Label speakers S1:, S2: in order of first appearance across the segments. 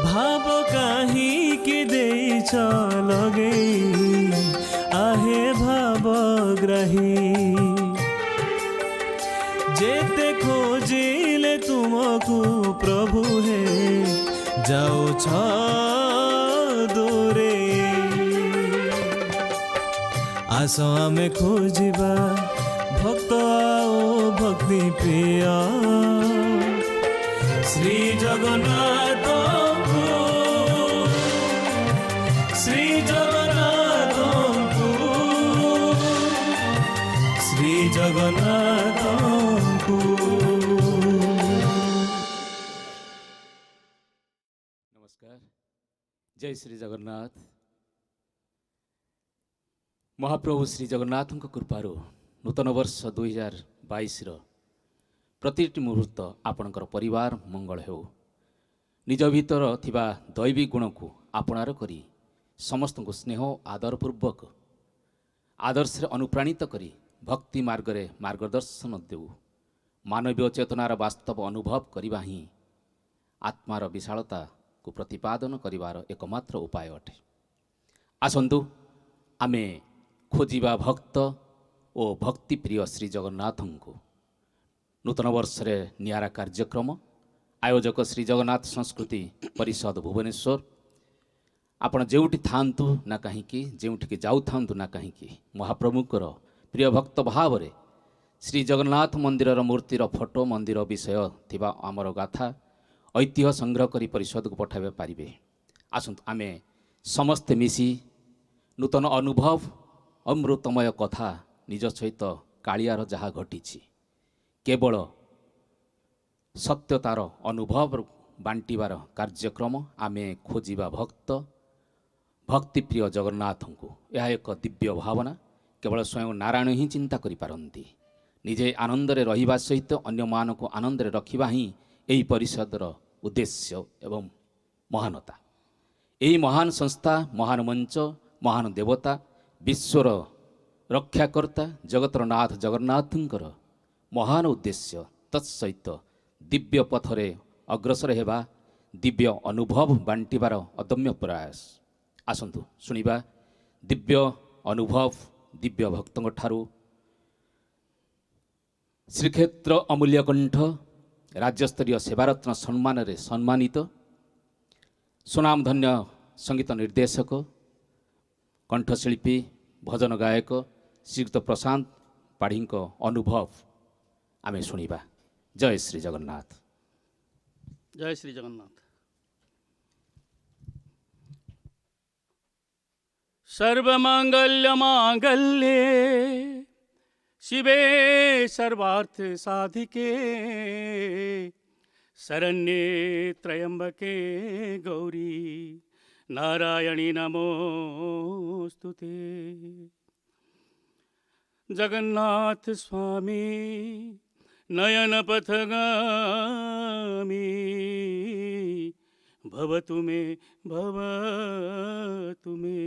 S1: भाव काहीँकी देइछ लगेई आहे भावग्राही जेते खोजिले तुमको प्रभु हे जाउछ दूरे आस आमे खोजिबा भक्त आओ भक्ति प्रिय श्री जगन्नाथ श्री जगन्नाथ श्री जगन्नाथ
S2: नमस्कार। जय श्री जगन्नाथ। महाप्रभु श्री जगन्नाथ कृपारू नूतन वर्ष 2022 प्रतिटी मुहूर्त आपणकर परिवार मंगल हो निज भीतर थिबा दैवी गुण को आपणार करी समस्त को स्नेह आदरपूर्वक आदर्श अनुप्राणित करी भक्ति मार्ग रे मार्गदर्शन देऊ मानवीय चेतनार वास्तव अनुभव करवा ही आत्मार विशालता को प्रतिपादन करिवार एकमात्र उपाय अटे। आसंतु आमे खोजिबा भक्त और भक्ति प्रिय श्री जगन्नाथ को नूतन वर्ष रे नियारा कार्यक्रम आयोजक श्री जगन्नाथ संस्कृति परिषद भुवनेश्वर आपण जेउठी थांतु ना कहीं जेउठी जाऊ थांतु ना कहीं महाप्रभुकर प्रिय भक्त भाव रे श्री जगन्नाथ मंदिर मूर्तिर फोटो मंदिर विषय थिबा आमर गाथा ऐतिह्य संग्रह करी परिषद को पठाबे पारिबे। आसंतु आमे समस्ते मिसी नूतन अनुभव अमृतमय कथा निज सहित कालियार जहा घटी केवल सत्यतार अनुभव बांटिबार कार्यक्रम आमे खोजिबा भक्त भक्ति प्रिय जगन्नाथ को यह एक दिव्य भावना केवल स्वयं नारायण ही चिंता करि पारंती निजे आनंद रे रहिबा सहित अन्य मान को आनंद रे रखिबा ही एही परिषदर उद्देश्य एवं महानता। यही महान संस्था महान मंच महान देवता विश्वर रक्षाकर्ता जगतर नाथ जगन्नाथंकर महान उद्देश्य तत्सहित दिव्य पथरे अग्रसर हेबा दिव्य अनुभव बांटिबार अदम्य प्रयास। आसंतु शुणिबा दिव्य अनुभव दिव्य भक्तों ठारू श्रीक्षेत्र अमूल्य कंठ राज्यस्तरीय सेवारत्न सम्मान रे सम्मानित सुनामधन्य संगीत निर्देशक कंठशिल्पी भजन गायक श्रीयुक्त प्रशांत पाढ़ी अनुभव आमे शुणिबा। जय श्री जगन्नाथ।
S3: जय श्री जगन्नाथ। सर्वमंगल्य मांगल्ये शिवे सर्वार्थ साधिके शरण्ये त्र्यंबके गौरी नारायणी नमोस्तुते। जगन्नाथ स्वामी नयन पथगामी भवतु मे भवतु मे।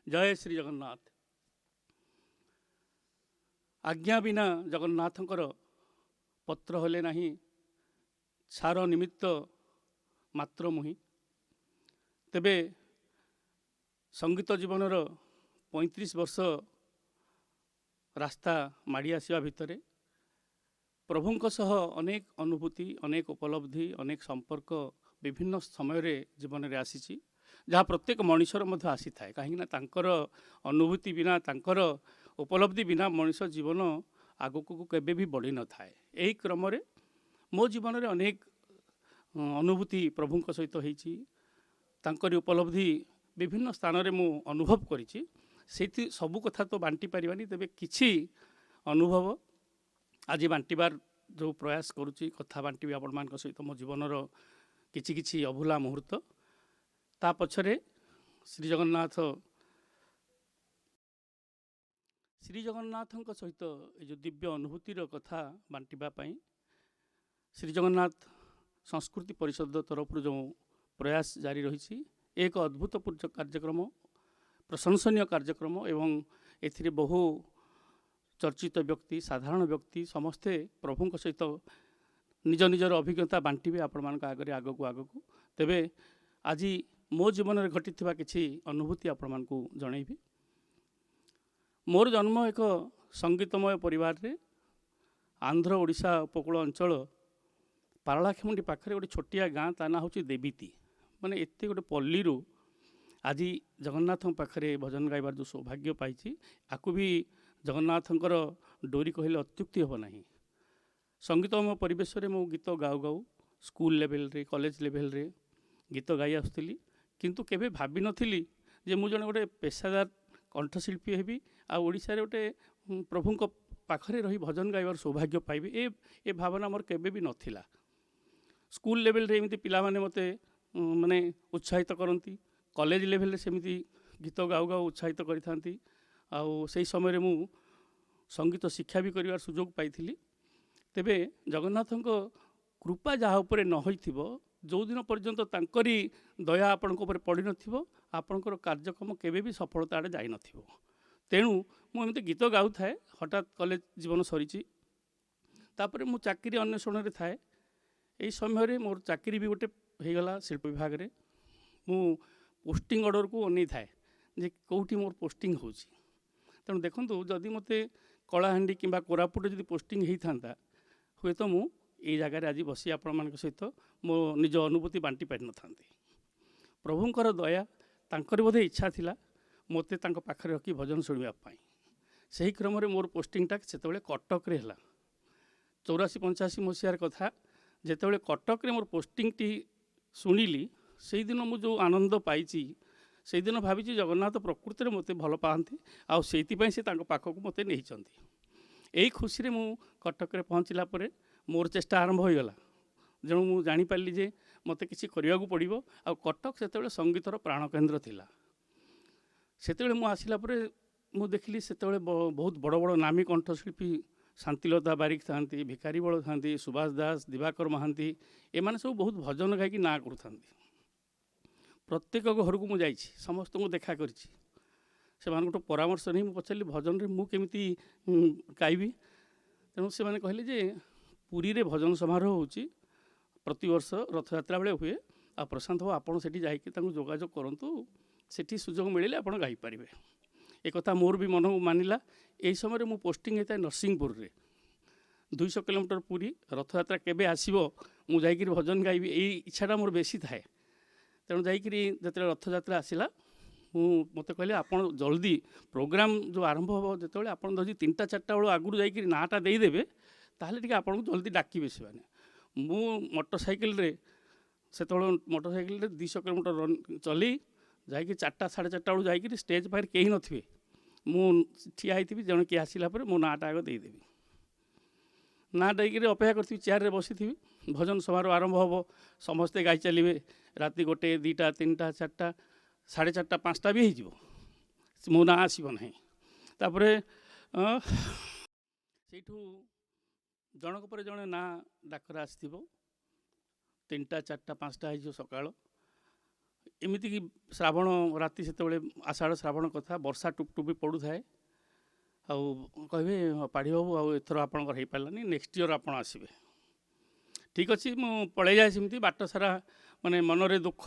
S3: जय श्री जगन्नाथ। आज्ञा बिना जगन्नाथंकर पत्र होले नहीं छार निमित्त मात्र मुहि तेबे संगीत जीवनर 35 वर्ष रास्ता माड़ी आसवा भितर प्रभुंक सह अनेक अनुभूति अनेक उपलब्धि अनेक संपर्क विभिन्न समय रे जीवन रे आसीची जहाँ प्रत्येक मनुष्यर मध्य आसी थाए कहीं तांकर अनुभूति बिना तांकर उपलब्धि बिना मनुष्य जीवन आगक को केबे भी बढ़ी न थाए। यही क्रम रे मो जीवन रे अनेक अनुभूति प्रभुंक सहित होईची तांकर उपलब्धि विभिन्न स्थान रे मु अनुभव करिची सेति सबु कथा तो बांटी पारिबानी तेबे किछि अनुभव आज बांटिबार जो प्रयास करुच्ची कथा बांटी आपण मान सहित मो जीवनर किछि किछि अभूला मुहूर्त ता पछरे श्री जगन्नाथ सहित जो दिव्य अनुभूतिर कथा बांटिबा पई श्री जगन्नाथ संस्कृति परिषद तरफ जो प्रयास जारी रही एक अद्भुतपूर्ण कार्यक्रम प्रशंसनीय कार्यक्रम एवं एथिरे बहु चर्चित व्यक्ति साधारण व्यक्ति समस्ते प्रभुंक सहित निज निजर अभिज्ञता बांटिबे आपण मान आगे आगक आगक तेबे आज मो जीवन में घटी किसी अनुभूति आपण मान जनइबी। मोर जन्म एक संगीतमय परिवार रे आंध्र ओडिशा उपकूल अंचल पारलाखेमुंडी पाखरे गोटे छोटिया गाँ ता ना हूँ देवीती माने एते गोटे पल्ली रू आज जगन्नाथ पाखरे भजन गाइबार जो सौभाग्य पाई आपको भी जगन्नाथंकर डोरी कहले अत्युक्ति हम ना। संगीतमय परिवेश रे मो गीत गाऊ गाऊ स्कूल लेवल रे कॉलेज लेवल रे गीत गाई आसुली किंतु केबे भाभी नथिली जे मु जने गोटे पेशादार कंठशिल्पी हेबी आ ओडिशा रे गोटे प्रभुंक पाखरे रही भजन गाइबार सौभाग्य पाइबे ए भावना मोर केबे भी नथिला। स्कूल लेवल रे एमती पिला माने मते माने उत्साहित करती कॉलेज लेवल रे सेमती गीत गाऊ गाऊ उत्साहित करिथांती आ सेही समय रे मु संगीत शिक्षा भी करिवार सुजोग पाइथिली। तेबे जगन्नाथंक कृपा जहाँ उपरे न होइथिबो जो दिन पर्यंत तांकरी दया आपणक ऊपर पड़ी नथिबो आपणकर कार्यक्रम केबे भी सफलता आड़े जाई नथिबो। तेणु मु एमती गीत गाऊ थाए हठात कॉलेज जीवन सरीची तापरे मु चाकरी अन्वेषण रे थाए एई समय रे मोर चाकरी भी गोटे हेगला शिल्प विभाग रे मु पोस्टिंग ऑर्डर को अनै थाए जे कोठी मोर पोस्टिंग होची। तेणु देखंतु जदि मते कलाहांडी किंबा कोरापुट जदि पोस्टिंग हेई थांता हुए तो मु ये जगह आज बसी आपण मान सहित मो निज अनुभूति बांटी पारि न थांती। प्रभुंकर दया तांकर बोधे इच्छा थिला मते तांको पाखरे रखी भजन शुणिबा पाई। सही क्रम रे मोर पोस्टिंगटा सेतेबेले कटक रे हला 84-85 मसीहार कथा जेतेबेले कटक रे मोर पोस्टिंग टी शुणिली से दिन मु जो आनंद पाइची से दिन भावी जगन्नाथ प्रकृति में मते भल पाती आ सेइतिपई से तांको पाखक मते नेइचंती। एई खुशी रे मु कटक रे पहुँचला परे मोर चेष्टा आरंभ हो गला जेणु मु जानी पारली जे मते किछि करिया को पड़िबो आ कटक सेतेबेले संगीतर प्राण केन्द्र थिला। सेतेबेले मु आसिला परे मु देखली सेतेबेले बहुत बड़ बड़ नामी कंठशिल्पी शांतिलता बारिक थांती भिखारी बड़ थांती सुभाष दास दिवाकर महांती एमाने सब बहुत भजन गायकी ना करथांती। प्रत्येक घर को मुझे समस्त को देखा कर परामर्श नहीं पचारि भजन रे मु केमिति गाइबी। तेणु से माने कहले जे पुरी रे भजन समारोह होची प्रति वर्ष रथयात्रा बेले हुए आ प्रशांत बाबू आपड़ से जाकि जोगाजोग करूँ से सुजोग मिले आप गाई पारे। एक कथा मोर भी मन मानिला। यही समय मु पोस्टिंग होता है नरसिंहपुर रे 200 किलोमीटर पुरी रथयात्रा केबे आसीबो मु जाकि भजन गाइबी यही इच्छाटा मोर बेसी थाए। तेणु जाकि जो रथयात्रा आसला मत कहले आप जल्दी प्रोग्राम जो आरंभ हो जो आप 3-4 बेलू आगुरी जाकि नाटा देदेवे ताहले टिके आपन जल्दी डाकिबे से माने। मु मोटरसाइकिल रे मोटरसाइकिल रे 200 किलोमीटर रन चली जाकि 4-4:30 बेलू जाकि स्टेज पाखे कहीं नथिबे मु ठिया होइथिबी जण कि आसिला परे मो नाटा आग देदेवी ना देकर अपेक्षा करथिबी चेयर रे बसीथिबी भजन समारोह आरंभ हो समस्ते गाई चलिए राति 1, 2, 3, 4, 4:30, 5टा भी हो मो ना आसब ना तापरे सेठू जनक पर जड़े ना डाकर आसो 3टा 4टा 5टा हो सका एमती कि श्रावण राति से आषाढ़ श्रावण कथा वर्षा टुपटुपी पड़ू थाए कहे पाढ़ी बाबू आथर आप पारानी नेक्स्ट ईयर आप आसबे ठीक अच्छे मु पलि जाए सेमती बाट सारा माने मनरे दुख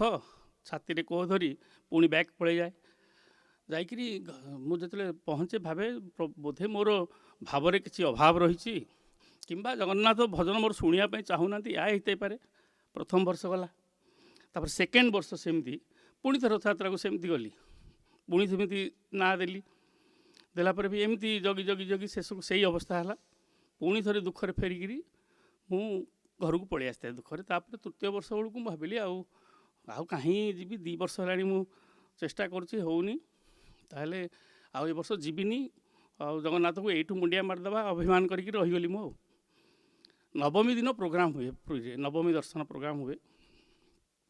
S3: छाती रे कोह धरी पुणी बैक पलि जाए जाकि मुझे पहुँचे भावे बोधे मोर भाव किसी अभाव रही किंबा जगन्नाथ भजन मोर शुणापी चाहूना या होते पारे। प्रथम वर्ष गला तापर सेकेंड वर्ष सेमती पुणी थे रथयात्रा को सेमती गली पुणी सेमती ना देली देलापर भी एमती जगी जगी जगी शेष को सही अवस्था है पुणी थे दुखरे फेरिकी मु घर को पलि आसता दुखरे तापर तृतीय वर्ष बेलू भाविली आउ कहीं जी 2 वर्ष है मु चेष्टा करुँची होनी ताहले आउ ए वर्ष जीविनी जगन्नाथ को यू मुंडिया मारदेवा अभिमान करके रहीगली मु। नवमी दिन प्रोग्राम हुए पुरी नवमी दर्शन प्रोग्राम हुए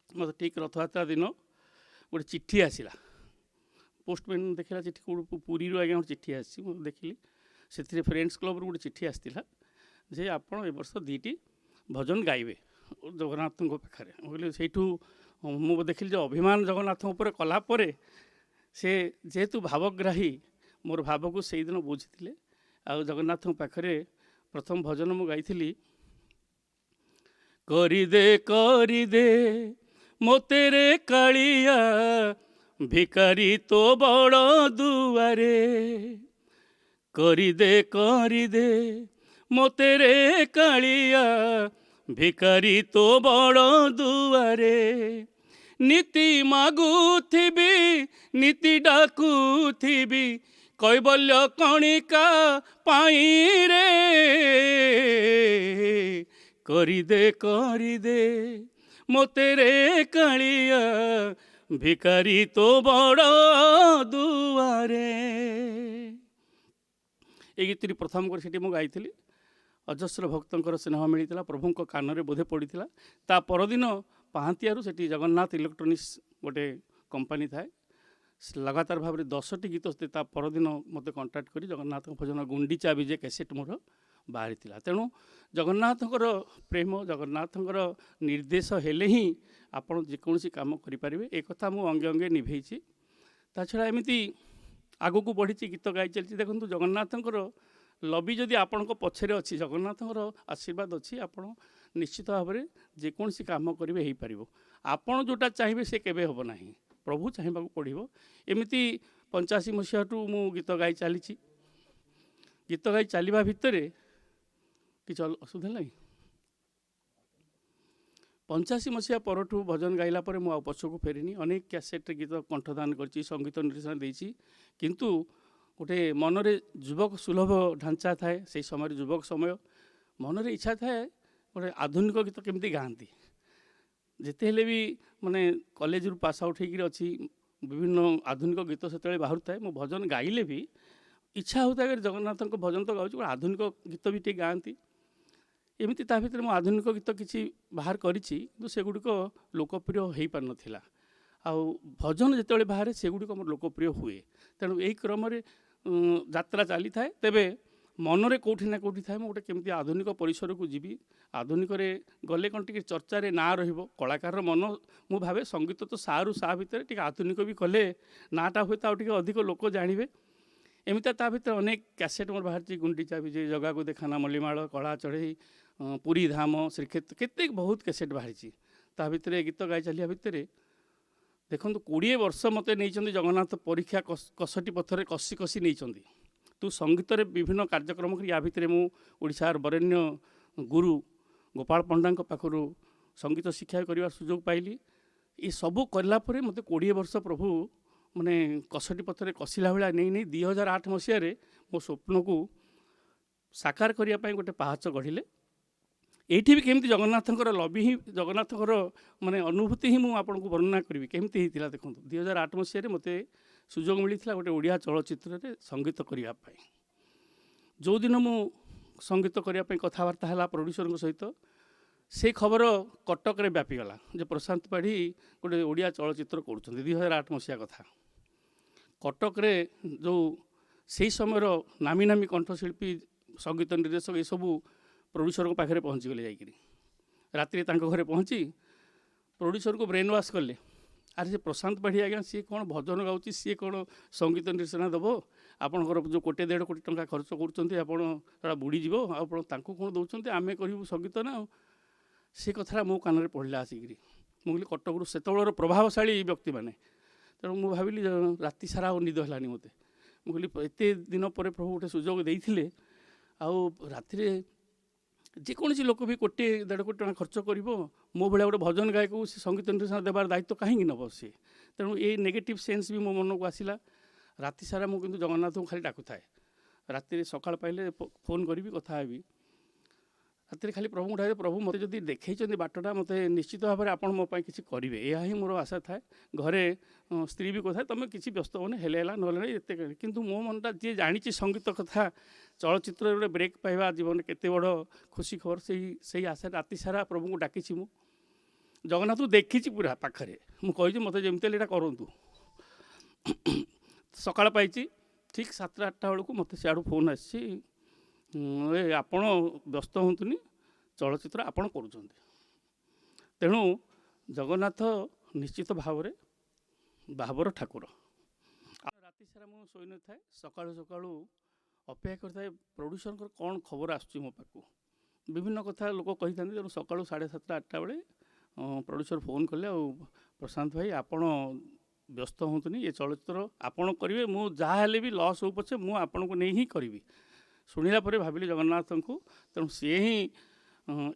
S3: मत ठीक रथयात्रा दिन गोटे चिट्ठी आसला पोस्टमैन देखला चिट्ठी पुरी आज्ञा गोटे चिट्ठी आसी देखिली से फ्रेंड्स क्लब गोटे चिट्ठी आसाला जे आपड़ ए वर्ष 2टी भजन गाइबे जगन्नाथ पाखे कहली से मु देखिली जो अभिमान जगन्नाथ कलापर से जेहेतु भावग्राही मोर भाव को से दिन बुझी आ जगन्नाथ पाखे प्रथम भजन मु गाई କରିଦେ ମୋତେ ରେ କାଳିଆ ଭିକାରୀ ତୋ ବଡ଼ ଦୁଆରେ। କରିଦେ ମୋତେ ରେ କାଳିଆ ଭିକାରୀ ତୋ ବଡ଼ ଦୁଆରେ। ନୀତି ମାଗୁଥିବି ନୀତି ଡାକୁଥିବି କୈବଲ୍ୟ କଣିକା ପାଇଁ ରେ। କରିଦେ ମୋତେ ରେ କାଳିଆ ଭିକାରୀ ତୋ ବଡ଼ ଦୁଆରେ। এই ଗୀତଟି ପ୍ରଥମ କରି ସେଠି ମୁଁ ଗାଇଥିଲି। ଅଜସ୍ର ଭକ୍ତଙ୍କର ସ୍ନେହ ମିଳିଥିଲା, ପ୍ରଭୁଙ୍କ କାନରେ ବୋଧେ ପଡ଼ିଥିଲା। ତା ପରଦିନ ପାହାନ୍ତିଆରୁ ସେଠି ଜଗନ୍ନାଥ ଇଲେକ୍ଟ୍ରୋନିକ୍ସ ଗୋଟେ କମ୍ପାନୀ ଥାଏ, ଲଗାତାର ଭାବରେ 10ଟି ଗୀତ ତା ପରଦିନ ମୋତେ କଣ୍ଟାକ୍ଟ କରି ଜଗନ୍ନାଥଙ୍କ ଭଜନ ଗୁଣ୍ଡିଚା ବିଜେ କ୍ୟାସେଟ୍ ମୋର ବାହାରିଥିଲା। ତେଣୁ ଜଗନ୍ନାଥଙ୍କର ପ୍ରେମ, ଜଗନ୍ନାଥଙ୍କର ନିର୍ଦ୍ଦେଶ ହେଲେ ହିଁ ଆପଣ ଯେକୌଣସି କାମ କରିପାରିବେ, ଏ କଥା ମୁଁ ଅଙ୍ଗେ ଅଙ୍ଗେ ନିଭେଇଛି। ତା ଛଡ଼ା ଏମିତି ଆଗକୁ ବଢ଼ିଛି, ଗୀତ ଗାଇ ଚାଲିଛି। ଦେଖନ୍ତୁ, ଜଗନ୍ନାଥଙ୍କର ଲବି ଯଦି ଆପଣଙ୍କ ପଛରେ ଅଛି, ଜଗନ୍ନାଥଙ୍କର ଆଶୀର୍ବାଦ ଅଛି, ଆପଣ ନିଶ୍ଚିତ ଭାବରେ ଯେକୌଣସି କାମ କରିବେ ହେଇପାରିବ। ଆପଣ ଯେଉଁଟା ଚାହିଁବେ ସେ କେବେ ହେବ ନାହିଁ, ପ୍ରଭୁ ଚାହିଁବାକୁ ପଡ଼ିବ। ଏମିତି 85 ମସିହାଠୁ ମୁଁ ଗୀତ ଗାଇ ଚାଲିଛି। ଗୀତ ଗାଇ ଚାଲିବା ଭିତରେ କିଛି ଅସୁବିଧା ନାହିଁ। 85 ମସିହା ପରଠୁ ଭଜନ ଗାଇଲା ପରେ ମୁଁ ଆଉ ପଛକୁ ଫେରିନି। ଅନେକ କ୍ୟାସେଟ୍ରେ ଗୀତ କଣ୍ଠଦାନ କରିଛି, ସଙ୍ଗୀତ ନିର୍ଦ୍ଦେଶନା ଦେଇଛି। କିନ୍ତୁ ଗୋଟେ ମନରେ ଯୁବକ ସୁଲଭ ଢାଞ୍ଚା ଥାଏ, ସେଇ ସମୟରେ ଯୁବକ ସମୟ, ମନରେ ଇଚ୍ଛା ଥାଏ ଗୋଟେ ଆଧୁନିକ ଗୀତ କେମିତି ଗାଆନ୍ତି। ଯେତେ ହେଲେ ବି ମାନେ କଲେଜରୁ ପାସ୍ ଆଉଟ୍ ହେଇକିରି ଅଛି, ବିଭିନ୍ନ ଆଧୁନିକ ଗୀତ ସେତେବେଳେ ବାହାରୁଥାଏ। ମୁଁ ଭଜନ ଗାଇଲେ ବି ଇଚ୍ଛା ହେଉଥାଏ ଜଗନ୍ନାଥଙ୍କ ଭଜନ ତ ଗାଉଛି, ଗୋଟେ ଆଧୁନିକ ଗୀତ ବି ଟିକେ ଗାଆନ୍ତି। ଏମିତି ତା ଭିତରେ ମୁଁ ଆଧୁନିକ ଗୀତ କିଛି ବାହାର କରିଛି, କିନ୍ତୁ ସେଗୁଡ଼ିକ ଲୋକପ୍ରିୟ ହୋଇପାରିନଥିଲା। ଆଉ ଭଜନ ଯେତେବେଳେ ବାହାରେ ସେଗୁଡ଼ିକ ମୋର ଲୋକପ୍ରିୟ ହୁଏ। ତେଣୁ ଏହି କ୍ରମରେ ଯାତ୍ରା ଚାଲିଥାଏ। ତେବେ ମନରେ କେଉଁଠି ନା କେଉଁଠି ଥାଏ ମୁଁ ଗୋଟେ କେମିତି ଆଧୁନିକ ପରିସରକୁ ଯିବି, ଆଧୁନିକରେ ଗଲେ କ'ଣ ଟିକେ ଚର୍ଚ୍ଚାରେ ନାଁ ରହିବ। କଳାକାରର ମନ, ମୁଁ ଭାବେ ସଙ୍ଗୀତ ତ ସାରୁ ସା ଭିତରେ ଟିକେ ଆଧୁନିକ ବି କଲେ ନାଁଟା ହୁଏତ ଆଉ ଟିକେ ଅଧିକ ଲୋକ ଜାଣିବେ। ଏମିତି ତା ଭିତରେ ଅନେକ କ୍ୟାସେଟ୍ ମୋର ବାହାରିଛି। ଗୁଣ୍ଡିଚା ବିଜେ, ଜଗାକୁ ଦେଖାନା, ମଲ୍ଲିମାଳ, କଳା ଚଢ଼େଇ, ପୁରୀ ଧାମ, ଶ୍ରୀକ୍ଷେତ୍ର, କେତେ ବହୁତ କ୍ୟାସେଟ୍ ବାହାରିଛି। ତା ଭିତରେ ଗୀତ ଗାଇ ଚାଲିବା ଭିତରେ ଦେଖନ୍ତୁ 20 ବର୍ଷ ମୋତେ ନେଇଛନ୍ତି ଜଗନ୍ନାଥ ପରୀକ୍ଷା କଷଟି ପଥରେ କଷି କଷି ନେଇଛନ୍ତି। ତୁ ସଙ୍ଗୀତରେ ବିଭିନ୍ନ କାର୍ଯ୍ୟକ୍ରମ କରି, ୟା ଭିତରେ ମୁଁ ଓଡ଼ିଶାର ବରେଣ୍ୟ ଗୁରୁ ଗୋପାଳ ପଣ୍ଡାଙ୍କ ପାଖରୁ ସଙ୍ଗୀତ ଶିକ୍ଷା କରିବାର ସୁଯୋଗ ପାଇଲି। ଏସବୁ କଲା ପରେ ମୋତେ 20 ବର୍ଷ ପ୍ରଭୁ ମାନେ କଷଟି ପଥରେ କଷିଲା ଭଳିଆ ନେଇ 2008 ମସିହାରେ ମୋ ସ୍ୱପ୍ନକୁ ସାକାର କରିବା ପାଇଁ ଗୋଟେ ପାହାଚ ଗଢ଼ିଲେ। ଏଇଠି ବି କେମିତି ଜଗନ୍ନାଥଙ୍କର ଲବି ହିଁ, ଜଗନ୍ନାଥଙ୍କର ମାନେ ଅନୁଭୂତି ହିଁ ମୁଁ ଆପଣଙ୍କୁ ବର୍ଣ୍ଣନା କରିବି କେମିତି ହେଇଥିଲା। ଦେଖନ୍ତୁ, 2008 ମସିହାରେ ମୋତେ ସୁଯୋଗ ମିଳିଥିଲା ଗୋଟେ ଓଡ଼ିଆ ଚଳଚ୍ଚିତ୍ରରେ ସଙ୍ଗୀତ କରିବା ପାଇଁ। ଯେଉଁଦିନ ମୁଁ ସଙ୍ଗୀତ କରିବା ପାଇଁ କଥାବାର୍ତ୍ତା ହେଲା ପ୍ରଡ୍ୟୁସରଙ୍କ ସହିତ, ସେ ଖବର କଟକରେ ବ୍ୟାପିଗଲା ଯେ ପ୍ରଶାନ୍ତ ପାଢ଼ୀ ଗୋଟେ ଓଡ଼ିଆ ଚଳଚ୍ଚିତ୍ର କରୁଛନ୍ତି। 2008 ମସିହା କଥା। କଟକରେ ଯେଉଁ ସେଇ ସମୟର ନାମୀ ନାମୀ କଣ୍ଠଶିଳ୍ପୀ, ସଙ୍ଗୀତ ନିର୍ଦ୍ଦେଶକ ଏସବୁ ପ୍ରଡ୍ୟୁସରଙ୍କ ପାଖରେ ପହଞ୍ଚିଗଲେ। ଯାଇକରି ରାତିରେ ତାଙ୍କ ଘରେ ପହଞ୍ଚି ପ୍ରଡ୍ୟୁସରକୁ ବ୍ରେନ୍ ୱାଶ୍ କଲେ। ଆରେ ସେ ପ୍ରଶାନ୍ତ ପାଢ଼ୀ ଆଜ୍ଞା, ସିଏ କ'ଣ ଭଜନ ଗାଉଛି, ସିଏ କ'ଣ ସଙ୍ଗୀତ ନିର୍ଦ୍ଦେଶନା ଦେବ? ଆପଣଙ୍କର ଯେଉଁ 1.5 କୋଟି ଟଙ୍କା ଖର୍ଚ୍ଚ କରୁଛନ୍ତି, ଆପଣ ସେଟା ବୁଡ଼ିଯିବ, ଆଉ ଆପଣ ତାଙ୍କୁ କ'ଣ ଦେଉଛନ୍ତି? ଆମେ କରିବୁ ସଙ୍ଗୀତ ନା। ଆଉ ସେ କଥାଟା ମୋ କାନରେ ପଡ଼ିଲା ଆସିକିରି। ମୁଁ କହିଲି କଟକରୁ ସେତେବେଳର ପ୍ରଭାବଶାଳୀ ବ୍ୟକ୍ତିମାନେ। ତେଣୁ ମୁଁ ଭାବିଲି ରାତି ସାରା ଆଉ ନିଦ ହେଲାନି ମୋତେ। ମୁଁ କହିଲି ଏତେ ଦିନ ପରେ ପ୍ରଭୁ ଗୋଟେ ସୁଯୋଗ ଦେଇଥିଲେ, ଆଉ ରାତିରେ ଯେକୌଣସି ଲୋକ ବି 1.5 କୋଟି ଟଙ୍କା ଖର୍ଚ୍ଚ କରିବ, ମୋ ଭଳିଆ ଗୋଟେ ଭଜନ ଗାୟକକୁ ସେ ସଙ୍ଗୀତ ନିର୍ଦ୍ଦେଶନା ଦେବାର ଦାୟିତ୍ୱ କାହିଁକି ନେବ ସିଏ? ତେଣୁ ଏଇ ନେଗେଟିଭ୍ ସେନ୍ସ ବି ମୋ ମନକୁ ଆସିଲା। ରାତି ସାରା ମୁଁ କିନ୍ତୁ ଜଗନ୍ନାଥଙ୍କୁ ଖାଲି ଡାକୁଥାଏ। ରାତିରେ ସକାଳ ପାଇଲେ ଫୋନ୍ କରିବି, କଥା ହେବି। ରାତିରେ ଖାଲି ପ୍ରଭୁଙ୍କୁ ଡାକେ, ପ୍ରଭୁ ମୋତେ ଯଦି ଦେଖେଇଛନ୍ତି ବାଟଟା, ମୋତେ ନିଶ୍ଚିତ ଭାବରେ ଆପଣ ମୋ ପାଇଁ କିଛି କରିବେ, ଏହା ହିଁ ମୋର ଆଶା ଥାଏ। ଘରେ ସ୍ତ୍ରୀ ବି କଥାଏ, ତୁମେ କିଛି ବ୍ୟସ୍ତ ହେବନି, ହେଲେ ହେଲା ନହେଲେ ନାହିଁ ଏତେ। କିନ୍ତୁ ମୋ ମନଟା ଯିଏ ଜାଣିଛି ସଙ୍ଗୀତ କଥା, ଚଳଚ୍ଚିତ୍ରରେ ଗୋଟେ ବ୍ରେକ୍ ପାଇବା ଜୀବନରେ କେତେ ବଡ଼ ଖୁସି ଖବର, ସେଇ ଆଶାରେ ରାତି ସାରା ପ୍ରଭୁଙ୍କୁ ଡାକିଛି। ମୁଁ ଜଗନ୍ନାଥଙ୍କୁ ଦେଖିଛି ପୁରା ପାଖରେ। ମୁଁ କହିଛି ମୋତେ ଯେମିତି ହେଲେ ଏଇଟା କରନ୍ତୁ। ସକାଳ ପାଇଛି, ଠିକ୍ 7ଟା-8ଟା ବେଳକୁ ମୋତେ ସିଆଡ଼ୁ ଫୋନ୍ ଆସିଛି, ଆପଣ ବ୍ୟସ୍ତ ହୁଅନ୍ତୁନି, ଚଳଚ୍ଚିତ୍ର ଆପଣ କରୁଛନ୍ତି। ତେଣୁ ଜଗନ୍ନାଥ ନିଶ୍ଚିତ ଭାବରେ ଭାବର ଠାକୁର। ରାତି ସାରା ମୁଁ ଶୋଇନଥାଏ, ସକାଳୁ ସକାଳୁ ଅପେକ୍ଷା କରିଥାଏ ପ୍ରଡ୍ୟୁସରଙ୍କର କ'ଣ ଖବର ଆସୁଛି ମୋ ପାଖକୁ। ବିଭିନ୍ନ କଥା ଲୋକ କହିଥାନ୍ତି। ତେଣୁ ସକାଳୁ 7:30 8ଟା ବେଳେ ପ୍ରଡ୍ୟୁସର ଫୋନ୍ କଲେ, ଆଉ ପ୍ରଶାନ୍ତ ଭାଇ ଆପଣ ବ୍ୟସ୍ତ ହୁଅନ୍ତୁନି, ଏ ଚଳଚ୍ଚିତ୍ର ଆପଣ କରିବେ, ମୁଁ ଯାହା ହେଲେ ବି ଲସ୍ ହଉ ପଛେ ମୁଁ ଆପଣଙ୍କୁ ନେଇ ହିଁ କରିବି। ଶୁଣିଲା ପରେ ଭାବିଲି ଜଗନ୍ନାଥଙ୍କୁ, ତେଣୁ ସିଏ ହିଁ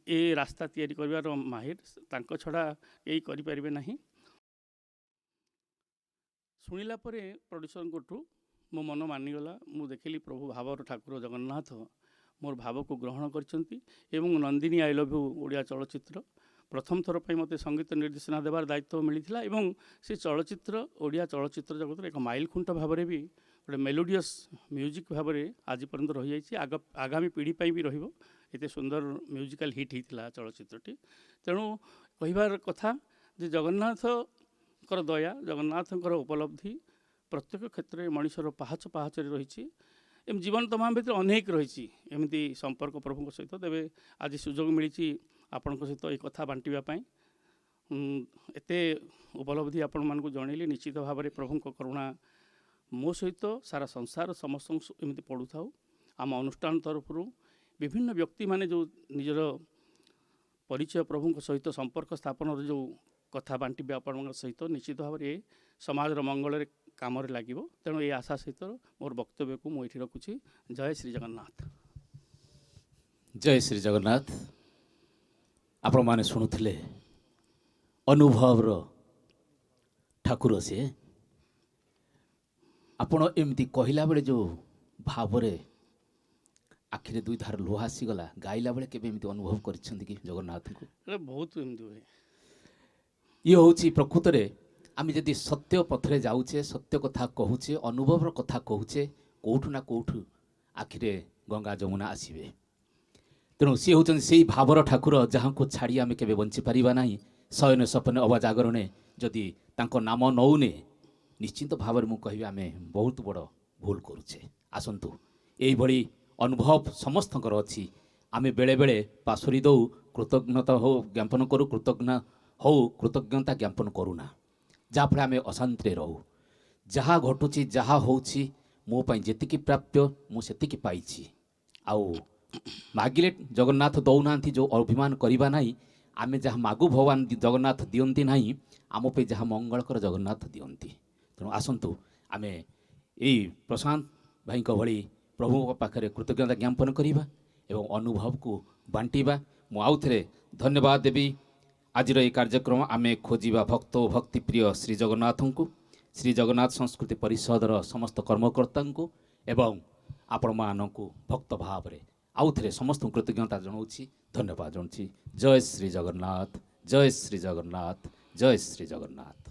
S3: ଏ ରାସ୍ତା ତିଆରି କରିବାର ମାହିର, ତାଙ୍କ ଛଡ଼ା କେହି କରିପାରିବେ ନାହିଁ। ଶୁଣିଲା ପରେ ପ୍ରଡ୍ୟୁସରଙ୍କଠୁ ମୋ ମନ ମାନିଗଲା। ମୁଁ ଦେଖିଲି ପ୍ରଭୁ ଭାବର ଠାକୁର ଜଗନ୍ନାଥ ମୋର ଭାବକୁ ଗ୍ରହଣ କରିଛନ୍ତି ଏବଂ Nandini I love you Odia ଚଳଚ୍ଚିତ୍ର ପ୍ରଥମ ଥର ପାଇଁ ମୋତେ ସଙ୍ଗୀତ ନିର୍ଦ୍ଦେଶନା ଦେବାର ଦାୟିତ୍ୱ ମିଳିଥିଲା ଏବଂ ସେ ଚଳଚ୍ଚିତ୍ର ଓଡ଼ିଆ ଚଳଚ୍ଚିତ୍ର ଜଗତରେ ଏକ ମାଇଲ ଖୁଣ୍ଟ ଭାବରେ ବି ଗୋଟେ ମେଲୋଡ଼ିୟସ୍ ମ୍ୟୁଜିକ୍ ଭାବରେ ଆଜି ପର୍ଯ୍ୟନ୍ତ ରହିଯାଇଛି, ଆଗାମୀ ପିଢ଼ି ପାଇଁ ବି ରହିବ। ଏତେ ସୁନ୍ଦର ମ୍ୟୁଜିକାଲ ହିଟ୍ ହେଇଥିଲା ଚଳଚ୍ଚିତ୍ରଟି। ତେଣୁ କହିବାର କଥା ଯେ ଜଗନ୍ନାଥଙ୍କର ଦୟା, ଜଗନ୍ନାଥଙ୍କର ଉପଲବ୍ଧି ପ୍ରତ୍ୟେକ କ୍ଷେତ୍ରରେ ମଣିଷର ପାହାଚ ପାହାଚରେ ରହିଛି। ଏମିତି ଜୀବନ ତମାମ ଭିତରେ ଅନେକ ରହିଛି ଏମିତି ସମ୍ପର୍କ ପ୍ରଭୁଙ୍କ ସହିତ। ତେବେ ଆଜି ସୁଯୋଗ ମିଳିଛି ଆପଣଙ୍କ ସହିତ ଏ କଥା ବାଣ୍ଟିବା ପାଇଁ। ଏତେ ଉପଲବ୍ଧି ଆପଣମାନଙ୍କୁ ଜଣେଇଲି। ନିଶ୍ଚିତ ଭାବରେ ପ୍ରଭୁଙ୍କ କରୁଣା ମୋ ସହିତ ସାରା ସଂସାର ସମସ୍ତଙ୍କୁ ଏମିତି ପଡ଼ୁଥାଉ। ଆମ ଅନୁଷ୍ଠାନ ତରଫରୁ ବିଭିନ୍ନ ବ୍ୟକ୍ତିମାନେ ଯେଉଁ ନିଜର ପରିଚୟ ପ୍ରଭୁଙ୍କ ସହିତ ସମ୍ପର୍କ ସ୍ଥାପନର ଯେଉଁ କଥା ବାଣ୍ଟିବେ ଆପଣଙ୍କ ସହିତ, ନିଶ୍ଚିତ ଭାବରେ ଏ ସମାଜର ମଙ୍ଗଳରେ କାମରେ ଲାଗିବ। ତେଣୁ ଏ ଆଶା ସହିତ ମୋର ବକ୍ତବ୍ୟକୁ ମୁଁ ଏଠି ରଖୁଛି। ଜୟ ଶ୍ରୀ ଜଗନ୍ନାଥ।
S2: ଜୟ ଶ୍ରୀ ଜଗନ୍ନାଥ। ଆପଣମାନେ ଶୁଣୁଥିଲେ ଅନୁଭବର ଠାକୁର ସିଏ। ଆପଣ ଏମିତି କହିଲା ବେଳେ ଯେଉଁ ଭାବରେ ଆଖିରେ ଦୁଇ ଧାର ଲୁହ ଆସିଗଲା, ଗାଇଲା ବେଳେ କେବେ ଏମିତି ଅନୁଭବ କରିଛନ୍ତି କି ଜଗନ୍ନାଥଙ୍କୁ?
S3: ବହୁତ ଏମିତି ହୁଏ।
S2: ଇଏ ହେଉଛି ପ୍ରକୃତରେ ଆମେ ଯଦି ସତ୍ୟ ପଥରେ ଯାଉଛେ, ସତ୍ୟ କଥା କହୁଛେ, ଅନୁଭବର କଥା କହୁଛେ, କେଉଁଠୁ ନା କେଉଁଠୁ ଆଖିରେ ଗଙ୍ଗା ଯମୁନା ଆସିବେ। ତେଣୁ ସିଏ ହେଉଛନ୍ତି ସେଇ ଭାବର ଠାକୁର ଯାହାଙ୍କୁ ଛାଡ଼ି ଆମେ କେବେ ବଞ୍ଚିପାରିବା ନାହିଁ। ଶୟନ ସପନ ଅବା ଜାଗରଣେ ଯଦି ତାଙ୍କ ନାମ ନଉନେ, ନିଶ୍ଚିନ୍ତ ଭାବରେ ମୁଁ କହିବି ଆମେ ବହୁତ ବଡ଼ ଭୁଲ କରୁଛେ। ଆସନ୍ତୁ, ଏଇଭଳି ଅନୁଭବ ସମସ୍ତଙ୍କର ଅଛି। ଆମେ ବେଳେବେଳେ ପାଶୋରି ଦେଉ, କୃତଜ୍ଞତା ଜ୍ଞାପନ କରୁ, କୃତଜ୍ଞତା ଜ୍ଞାପନ କରୁନା, ଯାହାଫଳରେ ଆମେ ଅଶାନ୍ତିରେ ରହୁ। ଯାହା ଘଟୁଛି, ଯାହା ହେଉଛି, ମୋ ପାଇଁ ଯେତିକି ପ୍ରାପ୍ୟ ମୁଁ ସେତିକି ପାଇଛି। ଆଉ ମାଗିଲେ ଜଗନ୍ନାଥ ଦେଉନାହାନ୍ତି, ଯେଉଁ ଅଭିମାନ କରିବା ନାହିଁ। ଆମେ ଯାହା ମାଗୁ ଭଗବାନ ଜଗନ୍ନାଥ ଦିଅନ୍ତି ନାହିଁ, ଆମ ପାଇଁ ଯାହା ମଙ୍ଗଳକର ଜଗନ୍ନାଥ ଦିଅନ୍ତି। ତେଣୁ ଆସନ୍ତୁ ଆମେ ଏଇ ପ୍ରଶାନ୍ତ ଭାଇଙ୍କ ଭଳି ପ୍ରଭୁଙ୍କ ପାଖରେ କୃତଜ୍ଞତା ଜ୍ଞାପନ କରିବା ଏବଂ ଅନୁଭବକୁ ବାଣ୍ଟିବା। ମୁଁ ଆଉ ଥରେ ଧନ୍ୟବାଦ ଦେବି। ଆଜିର ଏହି କାର୍ଯ୍ୟକ୍ରମ ଆମେ ଖୋଜିବା ଭକ୍ତ ଓ ଭକ୍ତିପ୍ରିୟ ଶ୍ରୀ ଜଗନ୍ନାଥଙ୍କୁ, ଶ୍ରୀ ଜଗନ୍ନାଥ ସଂସ୍କୃତି ପରିଷଦର ସମସ୍ତ କର୍ମକର୍ତ୍ତାଙ୍କୁ ଏବଂ ଆପଣମାନଙ୍କୁ ଭକ୍ତ ଭାବରେ ଆଉ ଥରେ ସମସ୍ତଙ୍କୁ କୃତଜ୍ଞତା ଜଣାଉଛି, ଧନ୍ୟବାଦ ଜଣାଉଛି। ଜୟ ଶ୍ରୀ ଜଗନ୍ନାଥ, ଜୟ ଶ୍ରୀ ଜଗନ୍ନାଥ, ଜୟ ଶ୍ରୀ ଜଗନ୍ନାଥ।